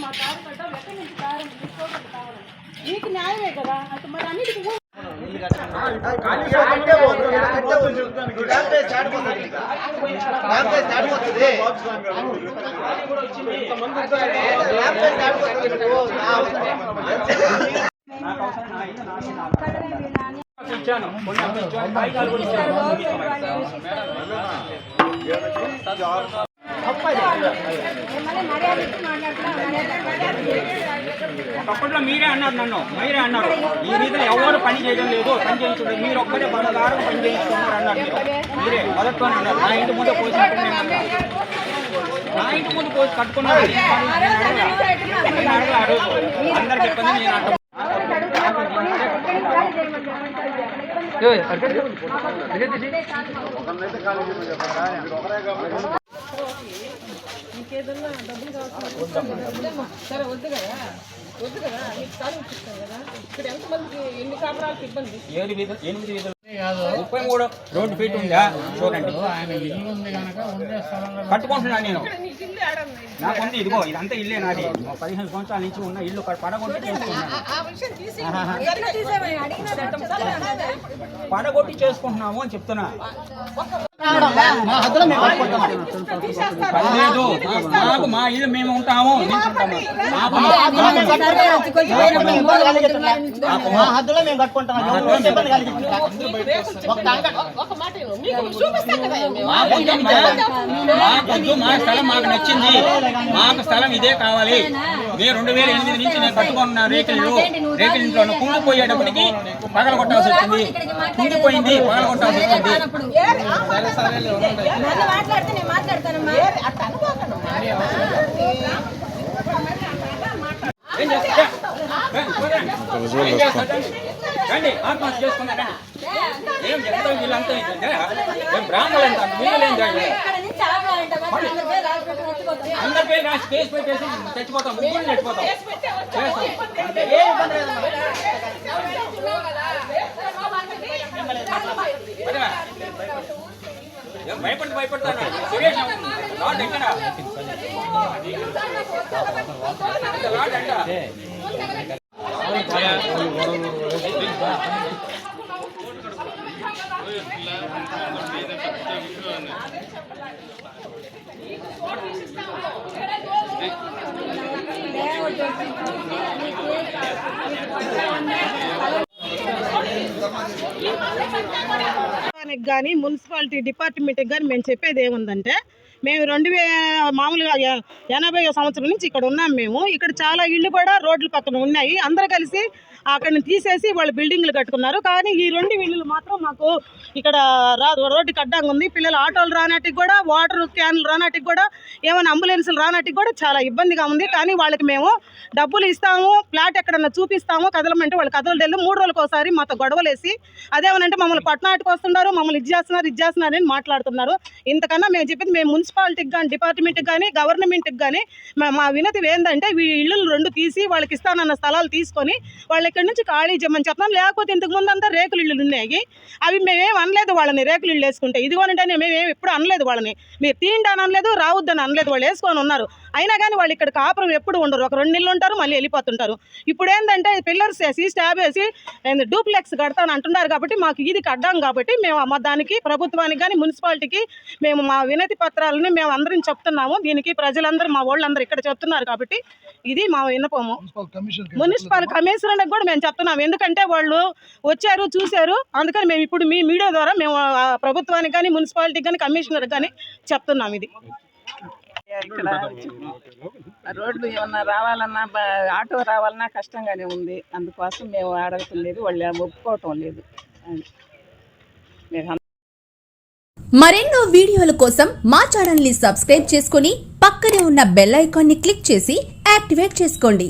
మా కారు కట్టాం ఎక్కడి నుంచి కారం తీసుకోవడం కావాలి మీకు న్యాయమే కదా అటు మరి అన్నిటికీ ఒకప్పట్లో మీరే అన్నారు మీరే అన్నారు ఈ రీతిలో ఎవరు పని చేయడం లేదు పని చేయించలేదు మీరు ఒక్కడే బంగారం పని చేయించుకున్నారు అన్నారు మీరే మొదట్లో అన్నారు నా ఇంటి ముందు పోసి నా ఇంటి ముందు పోసి కట్టుకున్నారు ఆ రోజు అందరు చెప్పింది నేను అంటాను ఇంకేదన్నా డబ్బులు సరే వద్దు కదా మీకు స్థలం ఇప్పిస్తాం కదా ఇక్కడ ఎంతమందికి ఎన్ని కాపురాలకు ఇబ్బంది 33 రోడ్డు ఫీట్ ఉందా చూడండి కట్టుకుంటున్నా నేను నాకు ఉంది ఇదిగో ఇదంతా ఇల్లే నాది 15 సంవత్సరాల నుంచి ఉన్న ఇల్లు పడగొట్టి చేసుకుంటున్నాము అని చెప్తున్నా లేదు మాకు మా ఇల్లు మేము ఉంటాము మా స్థలం మాకు నచ్చింది మాకు స్థలం ఇదే కావాలి మేము 2008 నుంచి నేను కట్టుకున్న రేకులింట్లో కుంగిపోయేటప్పటికి పగల కొట్టాల్సి వచ్చింది కుంగిపోయింది పగల కొట్టాల్సి వచ్చింది ఆత్మహత్య చేసుకున్నారా ఏం చెప్తాం వీళ్ళంతా బ్రాహ్మణులు అంటారు వీళ్ళేం అందరి పేరు రాసి కేసు పెట్టేసి చచ్చిపోతాం ముగ్గురు చచ్చిపోతాం భయపడతాను సురేష్ లాడ్ ఎక్కడ లాడ్ ఎక్కడ కానీ మున్సిపాలిటీ డిపార్ట్మెంట్కి కానీ మేము చెప్పేది ఏముందంటే మేము మామూలుగా 80వ సంవత్సరం నుంచి ఇక్కడ ఉన్నాం మేము ఇక్కడ చాలా ఇళ్ళు కూడా రోడ్ల పక్కన ఉన్నాయి అందరూ కలిసి అక్కడిని తీసేసి వాళ్ళు బిల్డింగ్లు కట్టుకున్నారు కానీ ఈ 2 ఇళ్ళు మాత్రం మాకు ఇక్కడ రోడ్డుకి అడ్డంగా ఉంది పిల్లలు ఆటోలు రానట్టుకు కూడా వాటర్ క్యాన్లు రానట్టుకు కూడా ఏమైనా అంబులెన్సులు రానట్టుకు కూడా చాలా ఇబ్బందిగా ఉంది కానీ వాళ్ళకి మేము డబ్బులు ఇస్తాము ఫ్లాట్ ఎక్కడన్నా చూపిస్తాము కదలమంటే వాళ్ళు కదలు తెలు 3 రోజులకు ఒకసారి మాతో గొడవలేసి అదేమనంటే మమ్మల్ని పట్టణాటికి వస్తున్నారు మమ్మల్ని ఇది చేస్తున్నారు అని మాట్లాడుతున్నారు ఇంతకన్నా మేము చెప్పింది మేము మున్సిపాలిటీకి కానీ డిపార్ట్మెంట్కి కానీ గవర్నమెంట్కి కానీ మా వినతి ఏంటంటే ఈ ఇళ్ళు 2 తీసి వాళ్ళకి ఇస్తానన్న స్థలాలు తీసుకొని వాళ్ళు ఇక్కడ నుంచి ఖాళీ చేయమని చెప్తాం లేకపోతే ఇంతకుముందు అంతా రేకులు ఇళ్ళు ఉన్నాయి అవి మేమేం అనలేదు వాళ్ళని రేకులు ఇళ్ళు వేసుకుంటే ఇదిగోనంటే మేమేం ఎప్పుడు అనలేదు వాళ్ళని మీరు తీయండి అని అనలేదు రావద్దని అనలేదు వాళ్ళు వేసుకొని ఉన్నారు అయినా కానీ వాళ్ళు ఇక్కడ కాపురం ఎప్పుడు ఉండరు ఒక 2 నెలలు ఉంటారు మళ్ళీ వెళ్ళిపోతుంటారు ఇప్పుడు ఏంటంటే పిల్లర్స్ వేసి స్టాబ్ వేసి డూప్లెక్స్ కడతాను అంటున్నారు కాబట్టి మాకు ఇది కడ్డాం కాబట్టి మేము దానికి ప్రభుత్వానికి కానీ మున్సిపాలిటీకి మేము మా వినతి పత్రాలని మేము అందరం చెప్తున్నాము దీనికి ప్రజలందరూ మా వాళ్ళందరూ ఇక్కడ చెప్తున్నారు కాబట్టి ఇది మా విన్నపము మున్సిపల్ కమిషనర్కి కూడా మేము చెప్తున్నాము ఎందుకంటే వాళ్ళు వచ్చారు చూశారు అందుకని మేము ఇప్పుడు మీ మీడియా ద్వారా మేము ప్రభుత్వానికి కానీ మున్సిపాలిటీకి కానీ కమిషనర్కి కానీ చెప్తున్నాం ఇది ఇక్కడ రోడ్లు ఏమన్నా రావాలన్నా ఆటో రావాలన్నా కష్టంగానే ఉంది అందుకోసం మేము అడగలేదు వాళ్ళు ఒప్పుకోవటం లేదు మరెన్నో వీడియోల కోసం మా ఛానల్ ని సబ్స్క్రైబ్ చేసుకుని పక్కనే ఉన్న బెల్ ఐకాన్ ని క్లిక్ చేసి యాక్టివేట్ చేసుకోండి.